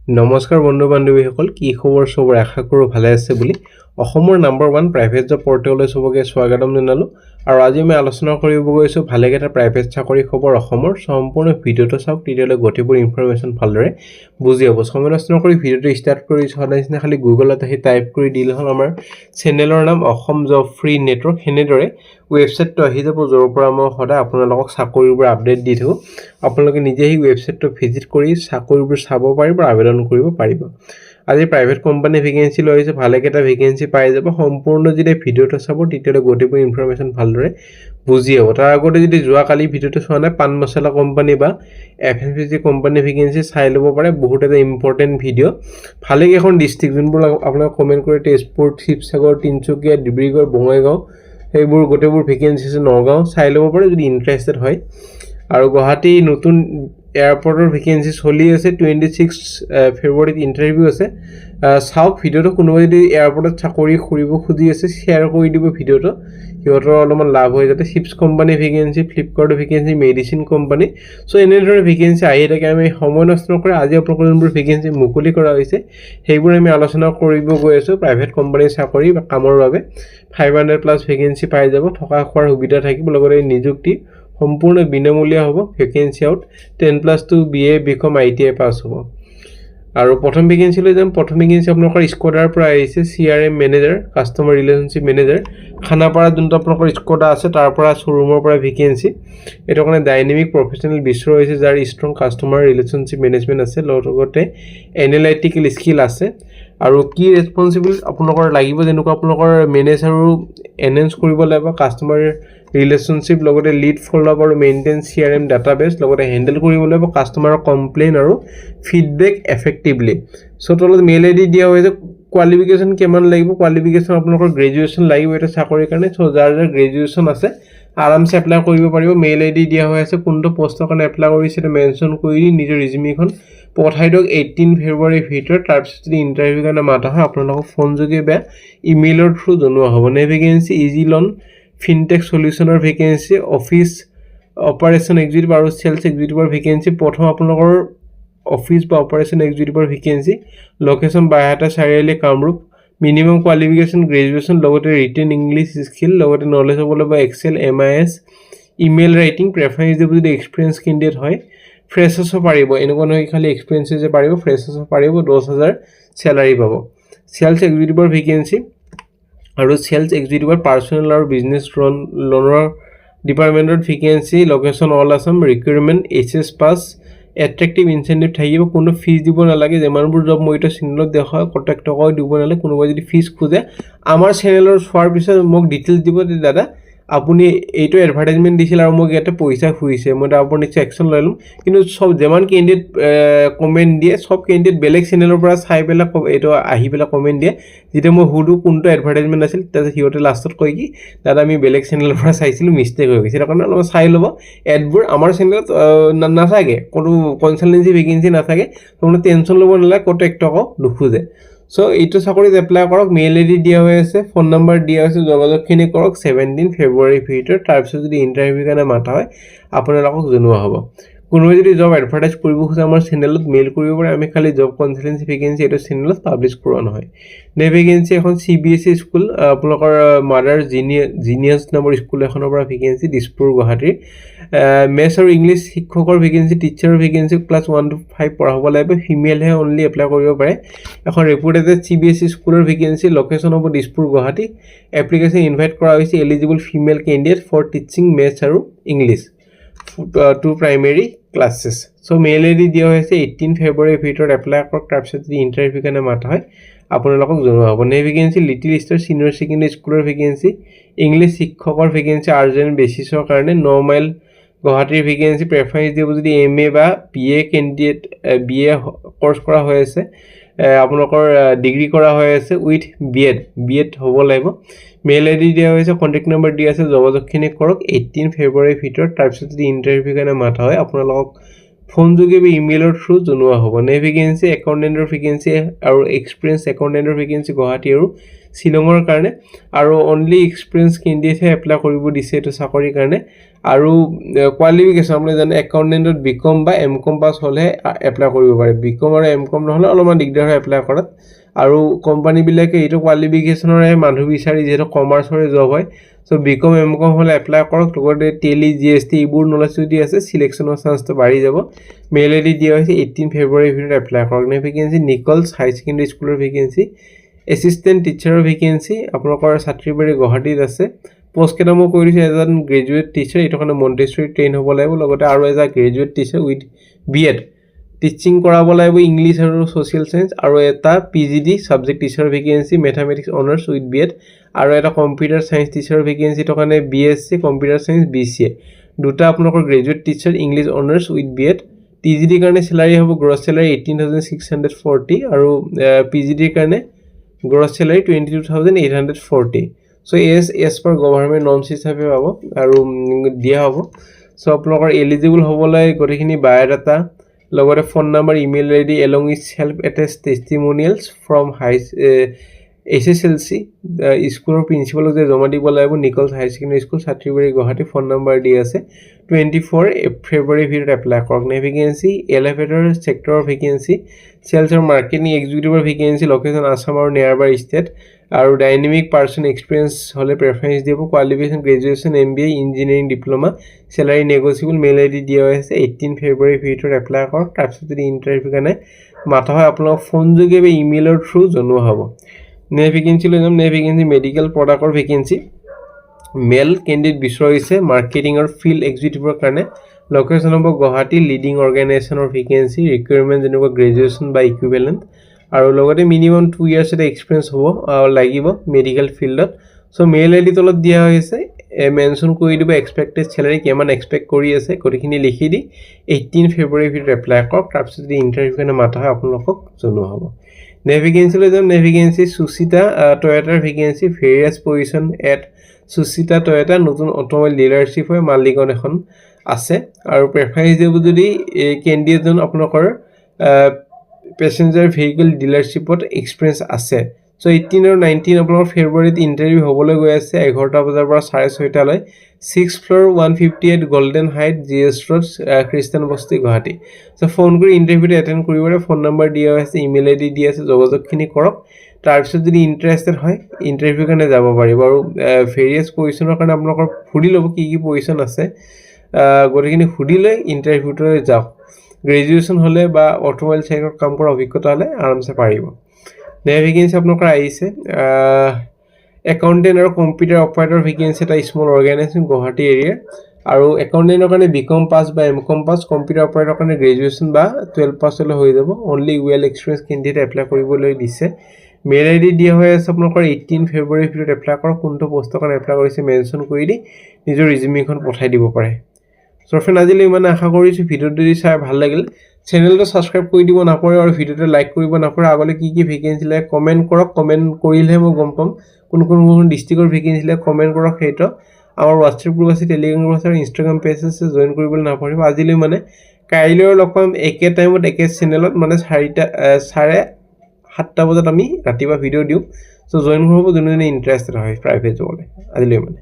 নমস্কাৰ বন্ধু বান্ধৱীসকল, কি খবৰ? সবৰ আশা কৰোঁ ভালে আছে বুলি। অসমৰ নাম্বাৰ 1 প্ৰাইভেট জব পৰ্টেললৈ সবকে স্বাগতম জনালোঁ। আৰু আজি আমি আলোচনা কৰিব গৈছোঁ ভালেকেইটা প্ৰাইভেট চাকৰি খবৰ অসমৰ। সম্পূৰ্ণ ভিডিঅ'টো চাওক, তেতিয়ালৈ গোটেইবোৰ ইনফৰমেশ্যন ভালদৰে বুজি হ'ব। সময় নষ্ট নকৰি ভিডিঅ'টো ষ্টাৰ্ট কৰিছোঁ। সদায় নিচিনা খালি গুগলত আহি টাইপ কৰি দিলে হ'ল আমাৰ চেনেলৰ নাম অসম জব ফ্ৰী নেটৱৰ্ক। সেনেদৰে ৱেবছাইটটো আহি যাব, য'ৰ পৰা মই সদায় আপোনালোকক চাকৰিবোৰ আপডেট দি থাকোঁ। আপোনালোকে নিজে সেই ৱেবছাইটটো ভিজিট কৰি চাকৰিবোৰ চাব পাৰিব, আবেদন কৰিব পাৰিব। আজি প্ৰাইভেট কোম্পানী ভেকেঞ্চি লৈ আহিছে, ভালেকেইটা ভেকেঞ্চি পাই যাব। সম্পূৰ্ণ যদি ভিডিঅ'টো চাব তেতিয়ালৈ গোটেইবোৰ ইনফৰমেশ্যন ভালদৰে বুজি হ'ব। তাৰ আগতে যদি যোৱাকালি ভিডিঅ'টো চোৱা নাই, পান মছলা কোম্পানী বা FMCG কোম্পানী ভেকেঞ্চি চাই ল'ব পাৰে। বহুত এটা ইম্পৰ্টেণ্ট ভিডিঅ'। ভালেকেইখন ডিষ্ট্ৰিক্ট যোনবোৰ আপোনালোকে কমেণ্ট কৰি তেজপুৰ, শিৱসাগৰ, তিনিচুকীয়া, ডিব্ৰুগড়, বঙাইগাঁও, সেইবোৰ গোটেইবোৰ ভেকেঞ্চি আছে। নগাঁও চাই ল'ব পাৰে যদি ইণ্টাৰেষ্টেড হয়। আৰু গুৱাহাটী নতুন এয়াৰপৰ্টৰ ভেকেঞ্চি চলি আছে। 26 ফেব্ৰুৱাৰীত ইণ্টাৰভিউ আছে। চাওক ভিডিঅ'টো। কোনোবাই যদি এয়াৰপৰ্টত চাকৰি কৰিব খুজি আছে, শ্বেয়াৰ কৰি দিব ভিডিঅ'টো, সিহঁতৰ অলপমান লাভ হৈ যাতে। চিপছ কোম্পানী ভেকেঞ্চি, ফ্লিপকাৰ্টৰ ভেকেঞ্চি, মেডিচিন কোম্পানী। চ' এনেদৰে ভেকেঞ্চি আহি থাকে। আমি সময় নষ্ট নকৰি আজি আপোনালোকৰ যোনবোৰ ভেকেঞ্চি মুকলি কৰা হৈছে সেইবোৰ আমি আলোচনা কৰিব গৈ আছোঁ। প্ৰাইভেট কোম্পানীৰ চাকৰি বা কামৰ বাবে 500+ ভেকেঞ্চি পাই যাব। থকা খোৱাৰ সুবিধা থাকিব, লগতে নিযুক্তি সম্পূৰ্ণ বিনামূলীয়া হ'ব। Vacancy out 10+2 BA BCom ITI পাছ হ'ব। আৰু প্ৰথম ভেকেঞ্চি লৈ যাম। প্ৰথম ভেকেঞ্চি আপোনালোকৰ স্কোডাৰ পৰা আহিছে। CRM manager, customer relationship manager. খানাপাৰাত যোনটো আপোনালোকৰ স্কোডা আছে তাৰ পৰা শ্ব'ৰুমৰ পৰা ভেকেঞ্চি। এইটো কাৰণে ডাইনেমিক প্ৰফেচনেল বিচৰা হৈছে যাৰ ষ্ট্ৰং কাষ্টমাৰ ৰিলেশ্যনশ্বিপ মেনেজমেণ্ট আছে, লগতে এনালাইটিকেল স্কিল আছে। আৰু কি ৰেছপনচিবিলিটি আপোনালোকৰ লাগিব, যেনেকুৱা আপোনালোকৰ মেনেজ আৰু এনহেঞ্চ কৰিব লাগিব কাষ্টমাৰ ৰিলেশ্যনশ্বিপ, লগতে লিড ফ'ল' আপ আৰু মেইনটেইন CRM ডাটাবেছ, লগতে হেণ্ডেল কৰিব লাগিব কাষ্টমাৰৰ কমপ্লেইন আৰু ফিডবেক এফেক্টিভলি। চ' তলত মেইল ID দিয়া হৈছে। কোৱালিফিকেশ্যন কিমান লাগিব? কোৱালিফিকেশ্যন আপোনালোকৰ গ্ৰেজুৱেশ্যন লাগিব এটা চাকৰিৰ কাৰণে। চ' যাৰ গ্ৰেজুৱেশ্যন আছে আৰামছে এপ্লাই কৰিব পাৰিব। মেইল ID দিয়া হৈ আছে। কোনটো পষ্টৰ কাৰণে এপ্লাই কৰিছে এটা মেনশ্যন কৰি দি নিজৰ ৰিজিউমিখন পঠাই দিয়ক 18 ফেব্ৰুৱাৰীৰ ভিতৰত। তাৰপিছত যদি ইণ্টাৰভিউৰ কাৰণে মাতা হয় আপোনালোকক ফোন যোগে বা ইমেইলৰ থ্ৰু জনোৱা হ'ব। New vacancy easy loan fintech সলিউশ্যনৰ ভেকেঞ্চি, অফিচ অপাৰেশ্যন এক্সিকিউটিভ আৰু চেলছ এক্সিকিউটিভৰ ভেকেঞ্চি। প্ৰথম আপোনালোকৰ অফিচ বা অপাৰেশ্যন এক্সিকিউটিভৰ vacancy. Location Baihata Chariali, Kamrup. Minimum qualification graduation, লগতে ৰিটেন ইংলিছ স্কিল, লগতে নলেজ হ'ব লাগিব Excel, MIS, email writing. Preference দিব যদি এক্সপিৰিয়েঞ্চ কেণ্ডিডেট হয়। ফ্ৰেছাৰ্ছো পাৰিব, এনেকুৱা নহয় খালি এক্সপিৰিয়েঞ্চে পাৰিব, ফ্ৰেছাৰ্ছো পাৰিব। 10,000 চেলাৰী পাব। চেলছ এক্সিকিউটিভৰ ভেকেঞ্চি আৰু চেলছ এক্সিকিউটিভৰ পাৰ্চনেল আৰু বিজনেছ লোনৰ ডিপাৰ্টমেণ্টত vacancy. Location all Assam. Requirement HS পাছ। এট্ৰেক্টিভ ইনচেণ্টিভ থাকিব। কোনো ফিজ দিব নালাগে। যিমানবোৰ জব মই এতিয়া চেনেলত দেখাওঁ কণ্টেক্ট টকাও দিব নালাগে। কোনোবাই যদি ফিজ খোজে আমাৰ চেনেলৰ চোৱাৰ পিছত মোক ডিটেইলছ দিব যে দাদা আপুনি এইটো এডভাৰটাইজমেণ্ট দিছিল আৰু মোক ইয়াতে পইচা খুজিছে, মই তাৰ ওপৰত নিশ্চয় একশ্যন লৈ ল'ম। কিন্তু চব যিমান কেণ্ডিডেট কমেণ্ট দিয়ে চব কেণ্ডিডেট বেলেগ চেনেলৰ পৰা চাই পেলাই এইটো আহি পেলাই কমেণ্ট দিয়ে। যেতিয়া মই সুধোঁ কোনটো এডভাৰটাইজমেণ্ট আছিল, তাৰপিছত সিহঁতে লাষ্টত কয় কি দাদা আমি বেলেগ চেনেলৰ পৰা চাইছিলোঁ, মিষ্টেক হৈ গৈছে। সেইকাৰণে অলপ চাই ল'ব। এডবোৰ আমাৰ চেনেলত নাথাকে, কোনো কনচালটেঞ্চি ভেকেঞ্চি নাথাকে। কোনো টেনশ্যন ল'ব নালাগে, ক'তো এক টকাও নোখোজে। চ' এইটো চাকৰিত এপ্লাই কৰক। মেইল ID দিয়া হৈ আছে, ফোন নম্বৰ দিয়া হৈছে। যোগাযোগখিনি কৰক 17 ফেব্ৰুৱাৰীৰ ভিতৰত। তাৰপিছত যদি ইণ্টাৰভিউৰ কাৰণে মাতা হয় আপোনালোকক জনোৱা হ'ব। কোনোবাই যদি জব এডভাৰটাইজ কৰিব খোজে আমাৰ চেনেলত মেইল কৰিব পাৰে। আমি খালি জব কনচালটেঞ্চি ভেকেঞ্চি এইটো চেনেলত পাব্লিছ কৰোৱা নহয়। নে ভেকেঞ্চি এখন CBSE স্কুল, আপোনালোকৰ মাদাৰ জিনিয়াছ নামৰ স্কুল এখনৰ পৰা ভেকেঞ্চি, দিছপুৰ গুৱাহাটীৰ। মেথছ আৰু ইংলিছ শিক্ষকৰ ভেকেঞ্চি, টিচাৰৰ ভেকেঞ্চি ক্লাছ 1 to 5 পঢ়াব লাগিব। ফিমেলহে অনলি এপ্লাই কৰিব পাৰে। এখন ৰেপুটেড CBSE স্কুলৰ ভেকেঞ্চি। লোকেশ্যন হ'ব দিছপুৰ গুৱাহাটী। এপ্লিকেশ্যন ইনভাইট কৰা হৈছে eligible female candidate for teaching maths আৰু English 2 primary classes. So' mail ID দিয়া হৈছে 18 ফেব্ৰুৱাৰীৰ ভিতৰত এপ্লাই কৰক। তাৰপিছত যদি ইণ্টাৰভিউৰ কাৰণে মাতা হয় আপোনালোকক জনোৱা হ'ব। New vacancy little star senior secondary স্কুলৰ ভেকেঞ্চি। ইংলিছ শিক্ষকৰ ভেকেঞ্চি আৰ্জেণ্ট বেচিছৰ কাৰণে। 9 মাইল গুৱাহাটীৰ ভেকেঞ্চি। প্ৰেফাৰেঞ্চ দিব যদি MA বা BA কেণ্ডিডেট, BA কৰ্চ কৰা হৈ আছে, আপোনালোকৰ ডিগ্ৰী কৰা হৈ আছে উইথ BEd হ'ব লাগিব। মেইল ID দিয়া হৈছে, কণ্টেক্ট নম্বৰ দিয়া আছে। যোগাযোগখিনি কৰক 18 ফেব্ৰুৱাৰীৰ ভিতৰত। তাৰপিছত যদি ইণ্টাৰভিউৰ কাৰণে মাতা হয় আপোনালোকক ফোন যোগে বা ইমেইলৰ থ্ৰু জনোৱা হ'ব নে ভেকেঞ্চি একাউণ্টেণ্টৰ ভেকেঞ্চি আৰু এক্সপিৰিয়েঞ্চ একাউণ্টেণ্টৰ ভেকেঞ্চি গুৱাহাটী আৰু শ্বিলঙৰ কাৰণে আৰু অনলি এক্সপিৰিয়েঞ্চ কেণ্ডিডেটহে এপ্লাই কৰিব দিছে এইটো চাকৰিৰ কাৰণে আৰু কোৱালিফিকেশ্যন আপুনি জানে একাউণ্টেণ্টত বিকম বা এমকম পাছ হ'লেহে এপ্লাই কৰিব পাৰে বিকম আৰু এমকম নহ'লে অলপমান দিগদাৰ হয় এপ্লাই কৰাত আৰু কোম্পানীবিলাকে এইটো কোৱালিফিকেশ্যনৰে মানুহ বিচাৰি যিহেতু কমাৰ্চৰে জব হয় চ' বিকম এমকম হ'লে এপ্লাই কৰক লগতে টেলি জিএছটি এইবোৰ নলেজ যদি আছে চিলেকশ্যনৰ চান্সটো বাঢ়ি যাব মেইল আই ডি দিয়া হৈছে 18 ফেব্ৰুৱাৰীৰ ভিতৰত এপ্লাই কৰক new vacancy Nichols high secondary স্কুলৰ ভেকেঞ্চি এছিষ্টেণ্ট টিচাৰৰ ভেকেঞ্চি আপোনালোকৰ ছাত্ৰীবাৰী গুৱাহাটীত আছে পোষ্ট কেইটা মই কৈ দিছোঁ এজন গ্ৰেজুৱেট টিচাৰ এইটো কাৰণে মণ্টেছৰী ট্ৰেইন হ'ব লাগিব লগতে আৰু এজন graduate teacher with BEd teaching কৰাব লাগিব ইংলিছ আৰু ছ'চিয়েল চায়েন্স আৰু এটা PGD subject teacher vacancy mathematics honours with BEd আৰু এটা কম্পিউটাৰ চায়েন্স টিচাৰ ভেকেঞ্চি এইটো কাৰণে BSc কম্পিউটাৰ চায়েন্স BCA দুটা আপোনালোকৰ graduate teacher English honours with BEd TGD কাৰণে চেলাৰী হ'ব গ্ৰছ চেলাৰী 18,640 আৰু PGDৰ কাৰণে গ্ৰছ চেলাৰী 22,840 চ' এছ পাৰ গভৰ্ণমেণ্ট নৰ্মছ হিচাপে পাব আৰু দিয়া হ'ব চ' আপোনালোকৰ এলিজিবল হ'বলৈ গোটেইখিনি বায়'ডাটা লগতে phone number email I D along with self attest testimonials from SSLC স্কুলৰ প্ৰিন্সিপালক যে জমা দিব লাগিব Nichols high secondary school Chatribari Guwahati phone number দি আছে 24 ফেব্ৰুৱাৰীৰ ভিতৰত এপ্লাই কৰক নে ভেকেঞ্চি এলিভেটৰ ছেক্টৰৰ ভেকেঞ্চি চেলছ আৰু মাৰ্কেটিং এক্সিকিউটিভৰ ভেকেঞ্চি লোকেশ্যন আছাম আৰু নিয়াৰ বাই ষ্টেট আৰু ডাইনামিক পাৰ্চন এক্সপিৰিয়েঞ্চ হ'লে প্ৰেফাৰেঞ্চ দিব qualification graduation MBA engineering diploma salary negotiable mail I D দিয়া হৈছে 18 ফেব্ৰুৱাৰীৰ ভিতৰত এপ্লাই কৰক তাৰপিছত যদি ইণ্টাৰভিউ কাৰণে মাতা হয় আপোনালোক ফোন যোগে বা ইমেইলৰ থ্ৰু জনোৱা হ'ব নে ভেকেঞ্চি লৈ যাম নে ভেকেঞ্চি মেডিকেল প্ৰডাক্টৰ ভেকেঞ্চি মেল কেণ্ডিডেট বিচৰা হৈছে মাৰ্কেটিং আৰু ফিল্ড এক্সিকিউটিভৰ কাৰণে লোকেশ্যন হ'ব গুৱাহাটী লিডিং অৰ্গেনাইজেশ্যনৰ ভেকেঞ্চি ৰিকুৱাৰমেণ্ট যেনেকুৱা গ্ৰেজুৱেশ্যন বা ইকুইভেলেণ্ট আৰু লগতে মিনিমাম 2 ইয়াৰ্ছ এটা এক্সপিৰিয়েঞ্চ হ'ব লাগিব মেডিকেল ফিল্ডত চ' মেইল আই ডি তলত দিয়া হৈছে মেনশ্যন কৰি দিব এক্সপেক্টেড চেলাৰী কিমান এক্সপেক্ট কৰি আছে গোটেইখিনি লিখি দি 18 ফেব্ৰুৱাৰীৰ ভিতৰত এপ্লাই কৰক তাৰপিছত যদি ইণ্টাৰভিউ কাৰণে মাতা হয় আপোনালোকক জনোৱা হ'ব নে ভেকেঞ্চি লৈ যাম নে ভেকেঞ্চি সুচিতা টয়টাৰ vacancy various position at Suchita Toyota নতুন অট'মোবাইল ডিলাৰশ্বিপ হয় মালিকন এখন আছে আৰু প্ৰেফাৰেঞ্চ দিব যদি কেণ্ডিডেটজন আপোনালোকৰ পেচেঞ্জাৰ ভেহিকল ডিলাৰশ্বিপত এক্সপিৰিয়েঞ্চ আছে চ' 18 আৰু 19 আপোনালোকৰ ফেব্ৰুৱাৰীত ইণ্টাৰভিউ হ'বলৈ গৈ আছে 11টা বজাৰ পৰা 6:30 6th floor 158 golden height GS road খ্ৰীষ্টান বস্তি গুৱাহাটী চ' ফোন কৰি ইণ্টাৰভিউটো এটেণ্ড কৰিবলৈ ফোন নম্বৰ দিয়া হৈছে ইমেইল আই ডি দিয়া আছে যোগাযোগখিনি কৰক তাৰপিছত যদি ইণ্টাৰেষ্টেড হয় ইণ্টাৰভিউ কাৰণে যাব পাৰিব আৰু ভেৰিয়াছ পজিশ্যনৰ কাৰণে আপোনালোকৰ সুধি ল'ব কি পজিশ্যন আছে গোটেইখিনি সুধি লৈ ইণ্টাৰভিউটোলৈ যাওক গ্ৰেজুৱেশ্যন হ'লে বা অট'মোবাইল ছেক্টৰত কাম কৰা অভিজ্ঞতা হ'লে আৰামছে পাৰিব নে ভেকেঞ্চি আপোনালোকৰ আহিছে একাউণ্টেণ্ট আৰু কম্পিউটাৰ অপাৰেটৰ ভেকেঞ্চি এটা স্মল অৰ্গেনাইজেশ্যন গুৱাহাটী এৰিয়া আৰু একাউণ্টেণ্টৰ কাৰণে বিকম পাছ বা এমকম পাছ কম্পিউটাৰ অপাৰেটৰৰ কাৰণে গ্ৰেজুৱেশ্যন বা 12 পাছ হ'লে হৈ যাব only well experience candidate apply কৰিবলৈ দিছে মেইল আই ডি দিয়া হৈ আছে আপোনালোকৰ 18 ফেব্ৰুৱাৰীৰ ভিতৰত এপ্লাই কৰক কোনটো পষ্টৰ কাৰণে এপ্লাই কৰিছে মেনশ্যন কৰি দি নিজৰ ৰিজিউমিখন পঠাই দিব পাৰে চ' ফ্ৰেণ্ড আজিলৈ ইমান আশা কৰিছোঁ ভিডিঅ'টো যদি চাই ভাল লাগিল চেনেলটো ছাবস্ক্ৰাইব কৰি দিব নাপাৰে আৰু ভিডিঅ'টো লাইক কৰিব নাপাৰে আগলৈ কি ভেকেঞ্চি লাগে কমেণ্ট কৰক কমেণ্ট কৰিলেহে মই গম পাম কোন ডিষ্ট্ৰিক্টৰ ভেকেঞ্চি লাগে কমেণ্ট কৰক সেইটো আমাৰ হোৱাটছএপ গ্ৰুপ আছে টেলিগ্ৰাম গ্ৰুপ আছে আৰু ইনষ্টাগ্ৰাম পেজ আছে জইন কৰিবলৈ নাপাৰিব আজিলৈ মানে কাইলৈ লগ পাম একে টাইমত একে চেনেলত মানে 7:30 বজাত আমি ৰাতিপুৱা ভিডিঅ' দিওঁ চ' জইন কৰিব যোনে ইণ্টাৰেষ্টেড হয় প্ৰাইভেট জবলৈ আজিলৈ মানে